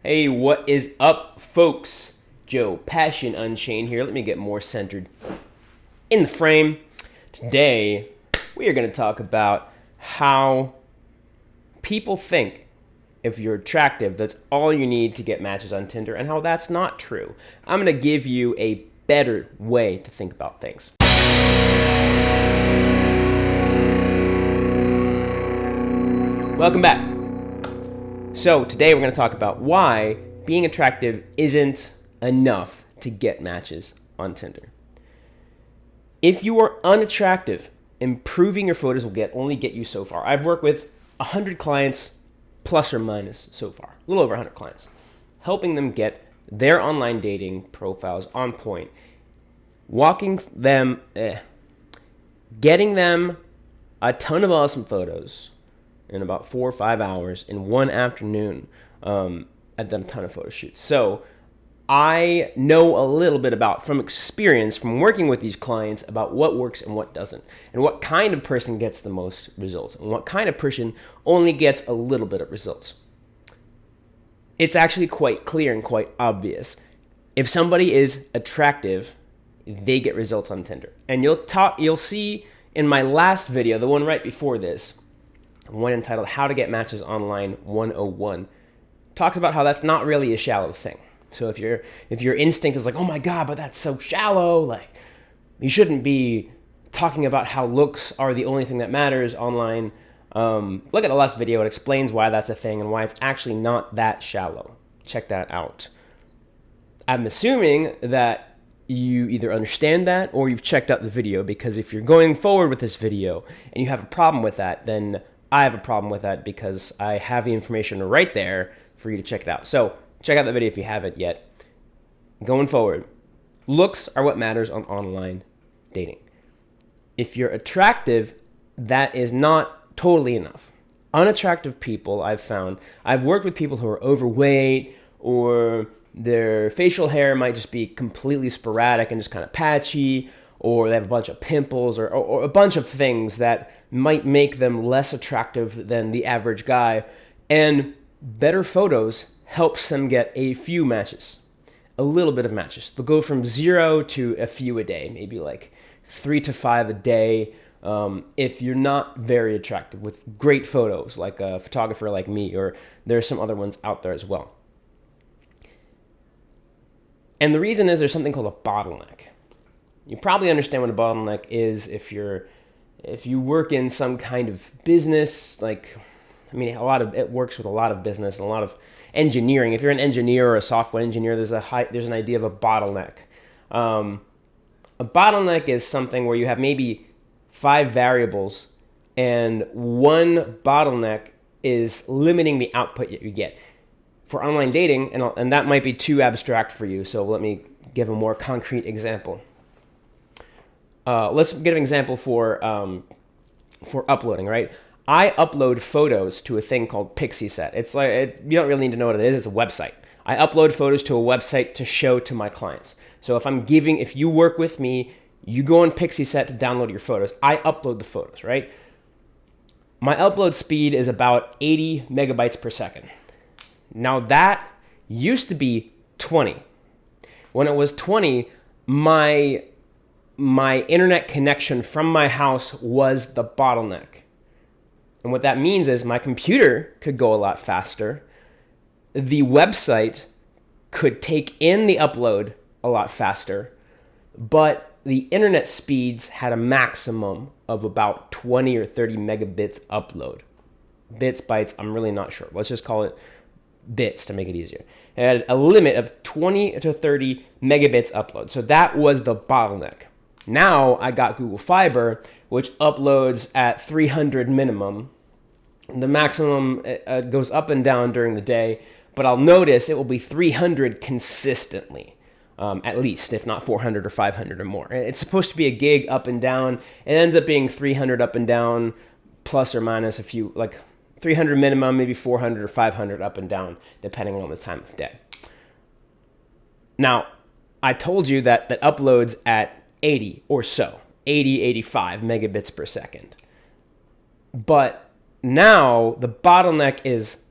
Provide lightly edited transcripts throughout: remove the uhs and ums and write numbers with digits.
Hey, what is up, folks? Joe, Passion Unchained here. Let me get more centered in the frame. Today, we are going to talk about how people think if you're attractive, that's all you need to get matches on Tinder, and how that's not true. I'm going to give you a better way to think about things. Welcome back. So today we're going to talk about why being attractive isn't enough to get matches on Tinder. If you are unattractive, improving your photos will only get you so far. I've worked with 100 clients, plus or minus so far, a little over 100 clients, helping them get their online dating profiles on point, getting them a ton of awesome photos in about 4 or 5 hours in one afternoon. I've done a ton of photo shoots. So I know a little bit from experience, from working with these clients, about what works and what doesn't, and what kind of person gets the most results, and what kind of person only gets a little bit of results. It's actually quite clear and quite obvious. If somebody is attractive, they get results on Tinder. And you'll see in my last video, the one right before this, one entitled How to Get Matches Online 101, talks about how that's not really a shallow thing. So if your instinct is like, oh my God, but that's so shallow, like you shouldn't be talking about how looks are the only thing that matters online. Look at the last video. It explains why that's a thing and why it's actually not that shallow. Check that out. I'm assuming that you either understand that or you've checked out the video, because if you're going forward with this video and you have a problem with that, then I have a problem with that, because I have the information right there for you to check it out. So check out the video if you haven't yet. Going forward, looks are what matters on online dating. If you're attractive, that is not totally enough. Unattractive people, I've worked with people who are overweight, or their facial hair might just be completely sporadic and just kind of patchy, or they have a bunch of pimples, or a bunch of things that might make them less attractive than the average guy. And better photos helps them get a few matches, a little bit of matches. They'll go from 0 to a few a day, maybe like 3 to 5 a day. If you're not very attractive, with great photos, like a photographer like me, or there's some other ones out there as well. And the reason is there's something called a bottleneck. You probably understand what a bottleneck is if you work in some kind of business. It works with a lot of business and a lot of engineering. If you're an engineer or a software engineer, there's an idea of a bottleneck. A bottleneck is something where you have maybe 5 variables, and one bottleneck is limiting the output that you get. For online dating, and that might be too abstract for you, so let me give a more concrete example. Let's get an example for uploading, right? I upload photos to a thing called Pixieset. It's you don't really need to know what it is. It's a website. I upload photos to a website to show to my clients. So if you work with me, you go on Pixieset to download your photos. I upload the photos, right? My upload speed is about 80 megabytes per second. Now that used to be 20. When it was 20, my internet connection from my house was the bottleneck. And what that means is my computer could go a lot faster. The website could take in the upload a lot faster, but the internet speeds had a maximum of about 20 or 30 megabits upload. Bits, bytes, I'm really not sure. Let's just call it bits to make it easier. It had a limit of 20 to 30 megabits upload. So that was the bottleneck. Now I got Google Fiber, which uploads at 300 minimum. The maximum goes up and down during the day, but I'll notice it will be 300 consistently, at least, if not 400 or 500 or more. It's supposed to be a gig up and down. It ends up being 300 up and down, plus or minus a few, like 300 minimum, maybe 400 or 500 up and down, depending on the time of day. Now, I told you that uploads at 80 or so, 80, 85 megabits per second. But now the bottleneck is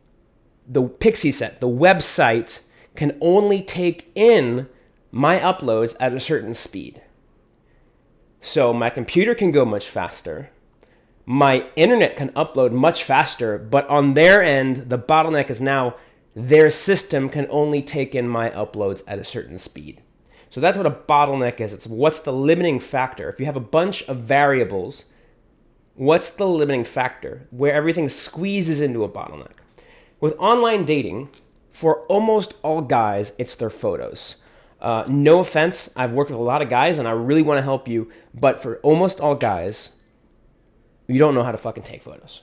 the Pixie set, the website, can only take in my uploads at a certain speed. So my computer can go much faster. My internet can upload much faster, but on their end, the bottleneck is now their system can only take in my uploads at a certain speed. So that's what a bottleneck is. It's what's the limiting factor. If you have a bunch of variables, what's the limiting factor where everything squeezes into a bottleneck? With online dating, for almost all guys, it's their photos. No offense, I've worked with a lot of guys and I really want to help you, but for almost all guys, you don't know how to fucking take photos.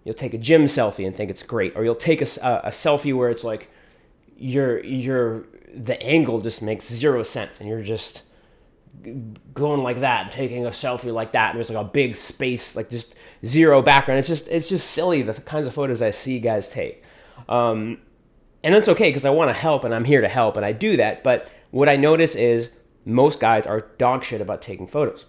You'll take a gym selfie and think it's great, or you'll take a selfie where it's like the angle just makes zero sense, and you're just going like that, taking a selfie like that, and there's like a big space, like just zero background. It's just silly, the kinds of photos I see guys take. And that's okay because I want to help and I'm here to help and I do that. But what I notice is most guys are dog shit about taking photos.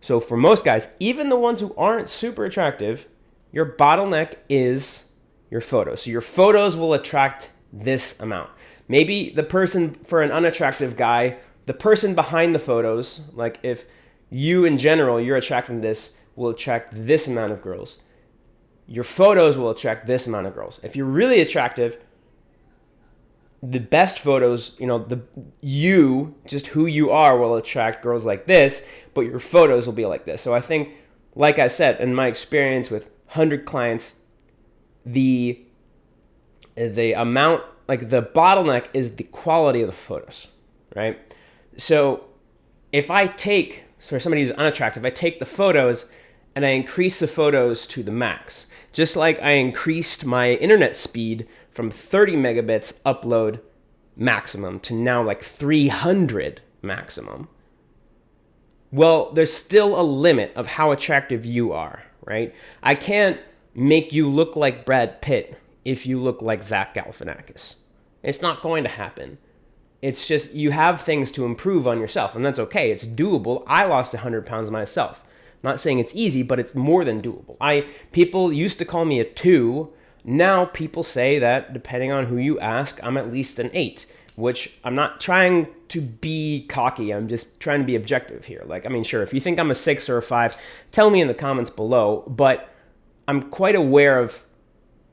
So for most guys, even the ones who aren't super attractive, your bottleneck is your photos. So your photos will attract this amount. Maybe the person, for an unattractive guy, the person behind the photos, like if you in general, you're attracted to this, will attract this amount of girls. Your photos will attract this amount of girls. If you're really attractive, the best photos, just who you are will attract girls like this, but your photos will be like this. So I think, like I said, in my experience with 100 clients, the amount, like the bottleneck is the quality of the photos, right? So if I take, for somebody who's unattractive, I take the photos and I increase the photos to the max. Just like I increased my internet speed from 30 megabits upload maximum to now like 300 maximum. Well, there's still a limit of how attractive you are, right? I can't make you look like Brad Pitt if you look like Zach Galifianakis. It's not going to happen. It's just you have things to improve on yourself, and that's okay. It's doable. I lost 100 pounds myself. I'm not saying it's easy, but it's more than doable. People used to call me a 2. Now people say that, depending on who you ask, I'm at least an 8, which I'm not trying to be cocky. I'm just trying to be objective here. Sure, if you think I'm a 6 or a 5, tell me in the comments below, but I'm quite aware of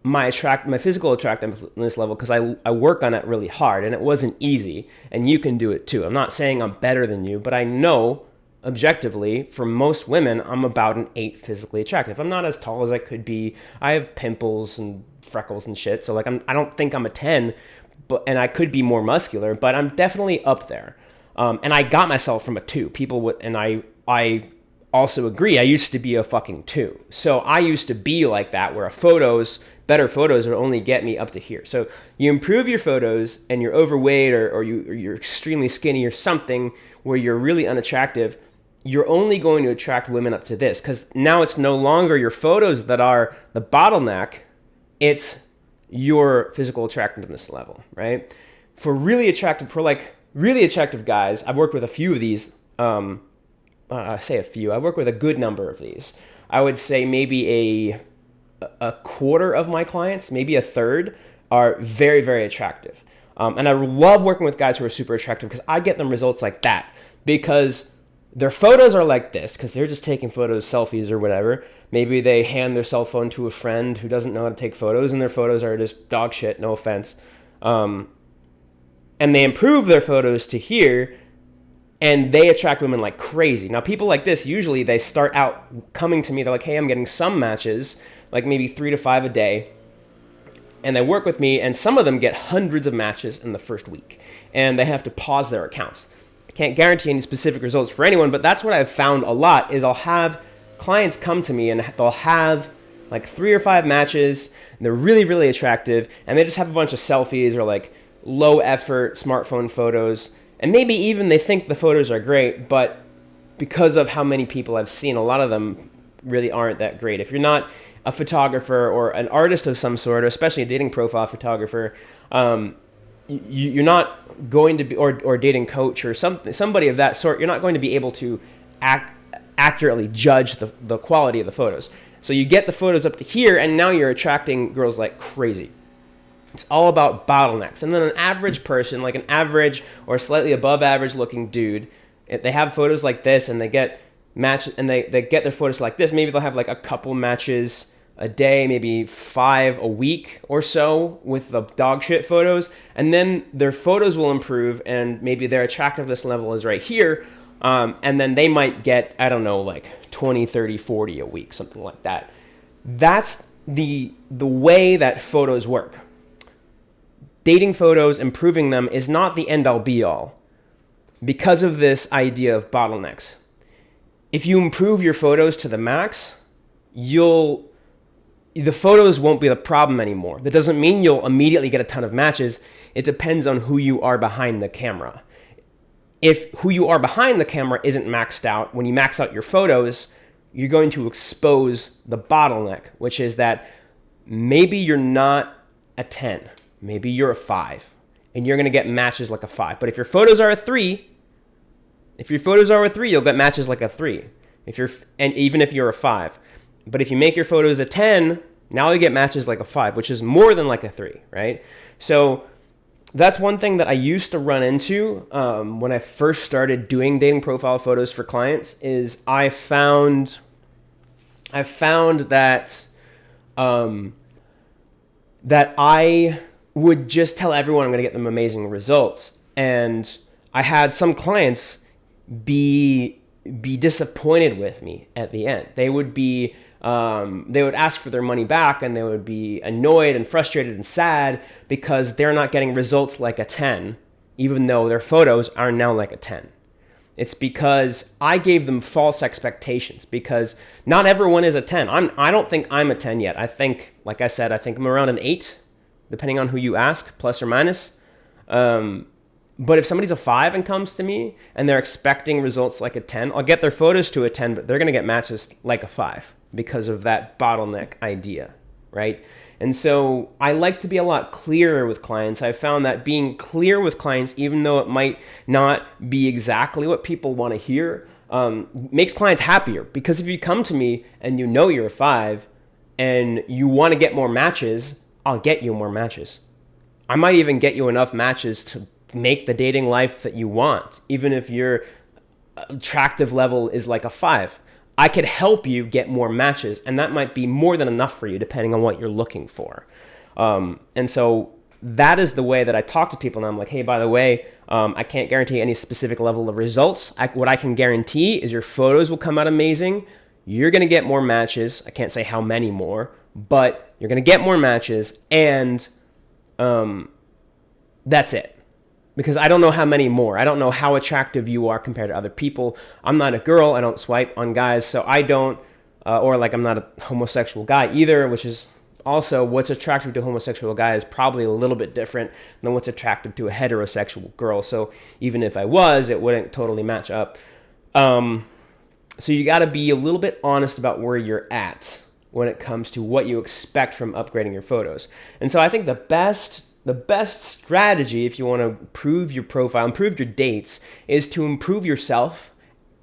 my physical attractiveness level because I work on it really hard, and it wasn't easy, and you can do it too. I'm not saying I'm better than you, but I know objectively, for most women, I'm about an 8 physically attractive. I'm not as tall as I could be. I have pimples and freckles and shit, so I don't think I'm a 10, and I could be more muscular, but I'm definitely up there. And I got myself from a 2. People would, and I also agree. I used to be a fucking 2. So I used to be like that, where better photos would only get me up to here. So you improve your photos, and you're overweight or you're extremely skinny or something where you're really unattractive, you're only going to attract women up to this, because now it's no longer your photos that are the bottleneck, it's your physical attractiveness level, right? For really attractive guys, I've worked with a few of these, I say a few, I've worked with a good number of these. I would say maybe a quarter of my clients, maybe a third, are very, very attractive. And I love working with guys who are super attractive because I get them results like that, because their photos are like this, because they're just taking photos, selfies or whatever. Maybe they hand their cell phone to a friend who doesn't know how to take photos, and their photos are just dog shit, no offense. And they improve their photos to here, and they attract women like crazy. Now, people like this, usually they start out coming to me, they're like, hey, I'm getting some matches, like maybe 3 to 5 a day. And they work with me, and some of them get hundreds of matches in the first week, and they have to pause their accounts. I can't guarantee any specific results for anyone, but that's what I've found a lot, is I'll have clients come to me, and they'll have like 3 or 5 matches, and they're really, really attractive, and they just have a bunch of selfies or like low effort smartphone photos, and maybe even they think the photos are great, but because of how many people I've seen, a lot of them really aren't that great. If you're not a photographer or an artist of some sort, or especially a dating profile photographer, you're not going to be, or dating coach or somebody of that sort, you're not going to be able to accurately judge the quality of the photos. So you get the photos up to here, and now you're attracting girls like crazy. It's all about bottlenecks. And then an average person, like an average or slightly above average looking dude, if they have photos like this and they get matches and they get their photos like this, maybe they'll have like a couple matches a day, maybe 5 a week or so with the dog shit photos. And then their photos will improve and maybe their attractiveness level is right here. And then they might get, I don't know, like 20, 30, 40 a week, something like that. That's the way that photos work. Dating photos, improving them is not the end all be all because of this idea of bottlenecks. If you improve your photos to the max, the photos won't be the problem anymore. That doesn't mean you'll immediately get a ton of matches. It depends on who you are behind the camera. If who you are behind the camera isn't maxed out, when you max out your photos, you're going to expose the bottleneck, which is that maybe you're not a 10. Maybe you're a 5, and you're going to get matches like a 5. But if your photos are a 3, you'll get matches like a 3. And even if you're a 5. But if you make your photos a 10, now you get matches like a 5, which is more than like a 3, right? So that's one thing that I used to run into when I first started doing dating profile photos for clients is I found that that I would just tell everyone I'm going to get them amazing results. And I had some clients be disappointed with me at the end. They would ask for their money back, and they would be annoyed and frustrated and sad because they're not getting results like a 10, even though their photos are now like a 10. It's because I gave them false expectations, because not everyone is a 10. I don't think I'm a 10 yet. I think, like I said, I think I'm around an 8, depending on who you ask, plus or minus. But if somebody's a 5 and comes to me and they're expecting results like a 10, I'll get their photos to a 10, but they're going to get matches like a 5 because of that bottleneck idea, right? And so I like to be a lot clearer with clients. I found that being clear with clients, even though it might not be exactly what people want to hear, makes clients happier. Because if you come to me and you know you're a 5 and you want to get more matches, I'll get you more matches. I might even get you enough matches to make the dating life that you want, even if your attractive level is like a 5. I could help you get more matches, and that might be more than enough for you, depending on what you're looking for. And so that is the way that I talk to people, and I'm like, hey, by the way, I can't guarantee any specific level of results. What I can guarantee is your photos will come out amazing. You're going to get more matches. I can't say how many more, but you're going to get more matches, and that's it. Because I don't know how many more. I don't know how attractive you are compared to other people. I'm not a girl. I don't swipe on guys, so I don't, I'm not a homosexual guy either, which is also what's attractive to a homosexual guy is probably a little bit different than what's attractive to a heterosexual girl. So even if I was, it wouldn't totally match up. So you got to be a little bit honest about where you're at when it comes to what you expect from upgrading your photos. And so I think the best strategy, if you want to improve your profile, improve your dates, is to improve yourself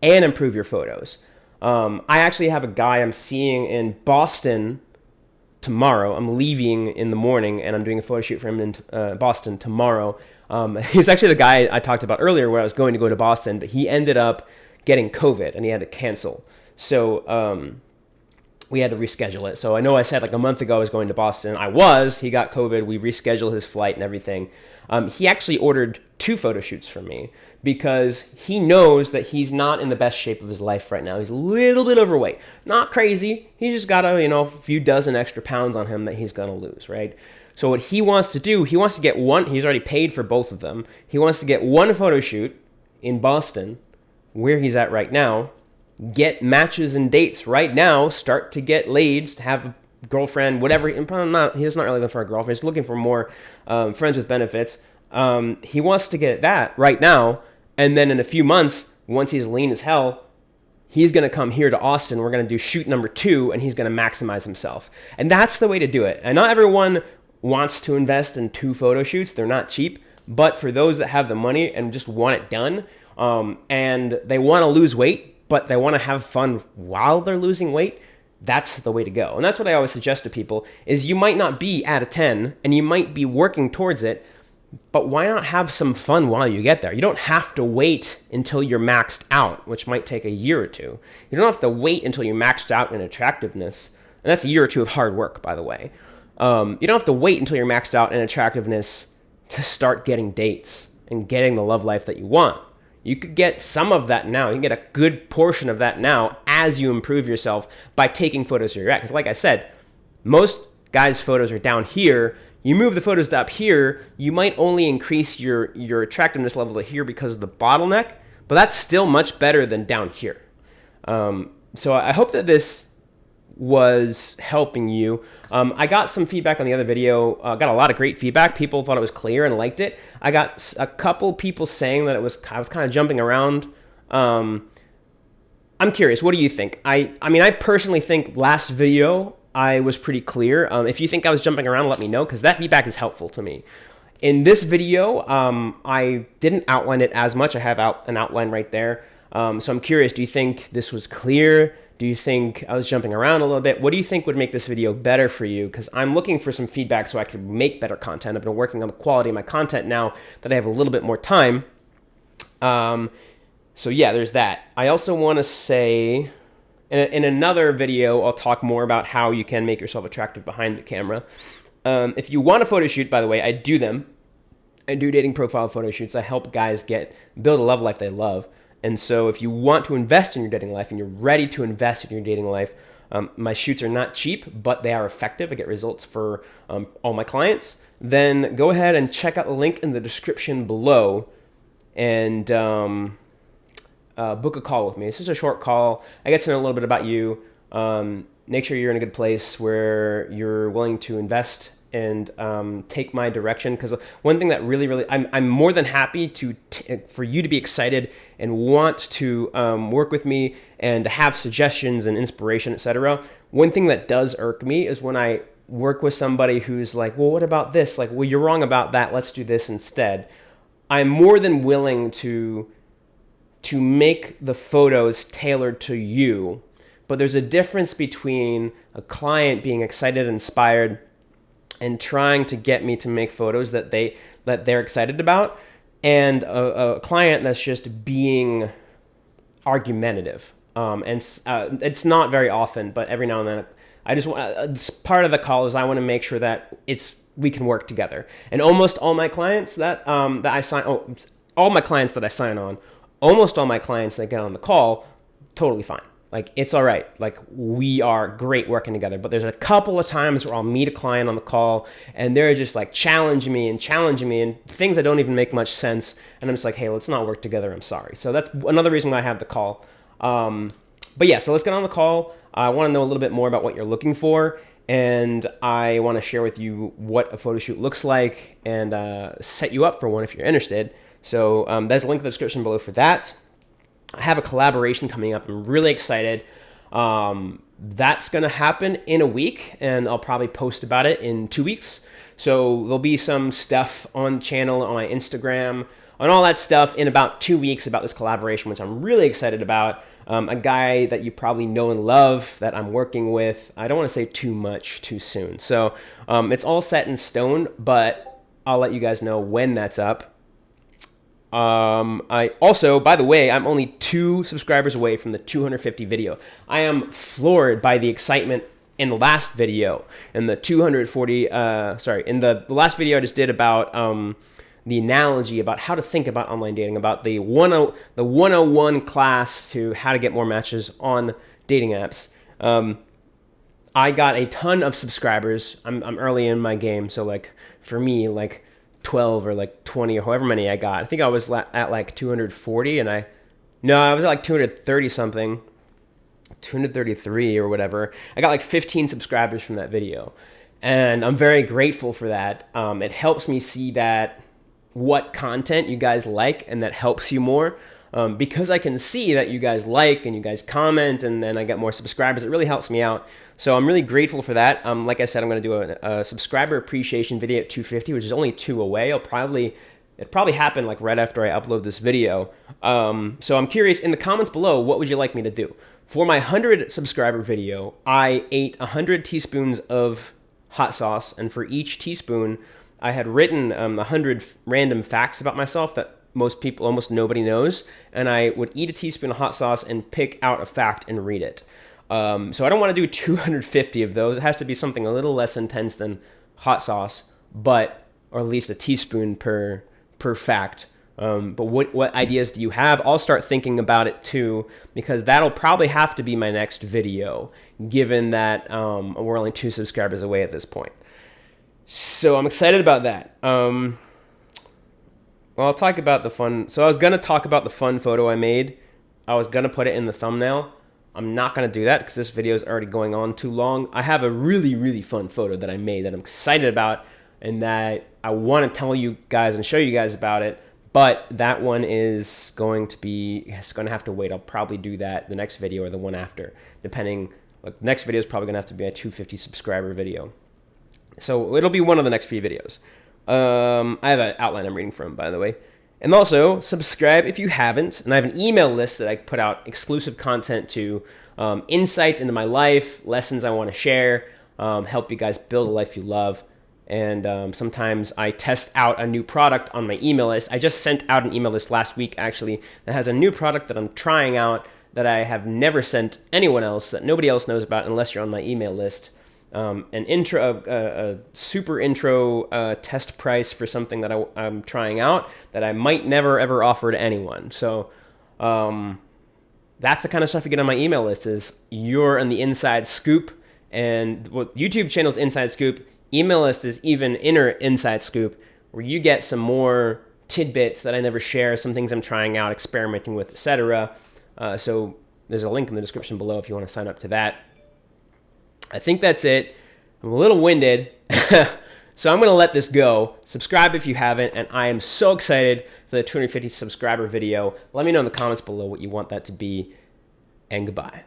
and improve your photos. I actually have a guy I'm seeing in Boston tomorrow. I'm leaving in the morning, and I'm doing a photo shoot for him in Boston tomorrow. He's actually the guy I talked about earlier where I was going to go to Boston, but he ended up getting COVID, and he had to cancel. So we had to reschedule it. So I know I said like a month ago I was going to Boston. He got COVID. We rescheduled his flight and everything. He actually ordered 2 photo shoots from me because he knows that he's not in the best shape of his life right now. He's a little bit overweight. Not crazy. He's just got a few dozen extra pounds on him that he's going to lose, right? So what he wants to do, he wants to get one. He's already paid for both of them. He wants to get one photo shoot in Boston where he's at right now, get matches and dates right now, start to get laid, to have a girlfriend, whatever. He's not really looking for a girlfriend. He's looking for more friends with benefits. He wants to get that right now, and then in a few months, once he's lean as hell, he's going to come here to Austin. We're going to do shoot number 2, and he's going to maximize himself. And that's the way to do it. And not everyone wants to invest in 2 photo shoots. They're not cheap. But for those that have the money and just want it done, and they want to lose weight, but they want to have fun while they're losing weight, that's the way to go. And that's what I always suggest to people is you might not be at a 10 and you might be working towards it, but why not have some fun while you get there? You don't have to wait until you're maxed out, which might take a year or two. You don't have to wait until you're maxed out in attractiveness. And that's a year or two of hard work, by the way. You don't have to wait until you're maxed out in attractiveness to start getting dates and getting the love life that you want. You could get some of that now. You can get a good portion of that now as you improve yourself by taking photos where you're at. Because like I said, most guys' photos are down here. You move the photos to up here, you might only increase your attractiveness level to here because of the bottleneck, but that's still much better than down here. So I hope that this was helping you. I got some feedback on the other video. Got a lot of great feedback. People thought it was clear and liked it. I got a couple people saying that I was kind of jumping around. I'm curious. What do you think? I mean, I personally think last video I was pretty clear. If you think I was jumping around, let me know, because that feedback is helpful to me. In this video, I didn't outline it as much. I have an outline right there. So I'm curious, do you think this was clear? Do you think I was jumping around a little bit? What do you think would make this video better for you? Because I'm looking for some feedback so I can make better content. I've been working on the quality of my content now that I have a little bit more time. So yeah, there's that. I also want to say, in another video, I'll talk more about how you can make yourself attractive behind the camera. If you want a photo shoot, by the way, I do them. I do dating profile photo shoots. I help guys build a love life they love. And so if you want to invest in your dating life and you're ready to invest in your dating life, my shoots are not cheap, but they are effective. I get results for all my clients. Then go ahead and check out the link in the description below and book a call with me. It's just a short call. I get to know a little bit about you. Make sure you're in a good place where you're willing to invest and take my direction. Because one thing that really, I'm more than happy for you to be excited and want to work with me and have suggestions and inspiration, etc. One thing that does irk me is when I work with somebody who's like, well, what about this? Like, well, you're wrong about that. Let's do this instead. I'm more than willing to make the photos tailored to you. But there's a difference between a client being excited and inspired and trying to get me to make photos that they're excited about, and a client that's just being argumentative. It's not very often, but every now and then, I just want. Part of the call is I want to make sure that we can work together. And almost all my clients that I sign, all my clients that I sign on, almost all my clients that get on the call, totally fine. Like, it's all right. Like, we are great working together. But there's a couple of times where I'll meet a client on the call and they're just like challenging me and things that don't even make much sense. And I'm just like, hey, let's not work together. I'm sorry. So that's another reason why I have the call. But yeah, so let's get on the call. I want to know a little bit more about what you're looking for. And I want to share with you what a photo shoot looks like and set you up for one if you're interested. So there's a link in the description below for that. I have a collaboration coming up. I'm really excited. That's going to happen in a week, and I'll probably post about it in 2 weeks. So there'll be some stuff on the channel, on my Instagram, on all that stuff in about 2 weeks about this collaboration, which I'm really excited about. A guy that you probably know and love that I'm working with. I don't want to say too much too soon. So it's all set in stone, but I'll let you guys know when that's up. I also, by the way, I'm only 2 subscribers away from the 250 video. I am floored by the excitement in the last video. In the 240, in the last video I just did about the analogy about how to think about online dating, about the 101 class to how to get more matches on dating apps. I got a ton of subscribers. I'm early in my game, so like for me, like 12 or like 20 or however many I got. I think I was at like 240 and I was at like 230 something, 233 or whatever. I got like 15 subscribers from that video. And I'm very grateful for that. It helps me see that what content you guys like, and that helps you more. Because I can see that you guys like and you guys comment, and then I get more subscribers. It really helps me out. So I'm really grateful for that. Like I said, I'm going to do a subscriber appreciation video at 250, which is only 2 away. I'll probably It probably happened like right after I upload this video. So I'm curious, in the comments below, what would you like me to do? For my 100 subscriber video, I ate 100 teaspoons of hot sauce, and for each teaspoon, I had written 100 random facts about myself that almost nobody knows, and I would eat a teaspoon of hot sauce and pick out a fact and read it. So I don't want to do 250 of those. It has to be something a little less intense than hot sauce, or at least a teaspoon per fact. But what ideas do you have? I'll start thinking about it too, because that'll probably have to be my next video, given that we're only 2 subscribers away at this point. So I'm excited about that. Well, I'll talk about the fun. So I was going to talk about the fun photo I made. I was going to put it in the thumbnail. I'm not going to do that because this video is already going on too long. I have a really, really fun photo that I made that I'm excited about and that I want to tell you guys and show you guys about it. But that one is going to have to wait. I'll probably do that the next video or the one after, depending. Like, the next video is probably going to have to be a 250 subscriber video. So it'll be one of the next few videos. I have an outline I'm reading from, by the way. And also, subscribe if you haven't. And I have an email list that I put out exclusive content to, insights into my life, lessons I want to share, help you guys build a life you love. And sometimes I test out a new product on my email list. I just sent out an email list last week, actually, that has a new product that I'm trying out that I have never sent anyone else, that nobody else knows about unless you're on my email list. A super intro test price for something that I'm trying out that I might never ever offer to anyone. So that's the kind of stuff you get on my email list. Is you're in the inside scoop, and what YouTube channel's inside scoop, email list is even inner inside scoop, where you get some more tidbits that I never share, some things I'm trying out, experimenting with, etc. So there's a link in the description below if you want to sign up to that. I think that's it. I'm a little winded, so I'm going to let this go. Subscribe if you haven't, and I am so excited for the 250 subscriber video. Let me know in the comments below what you want that to be, and goodbye.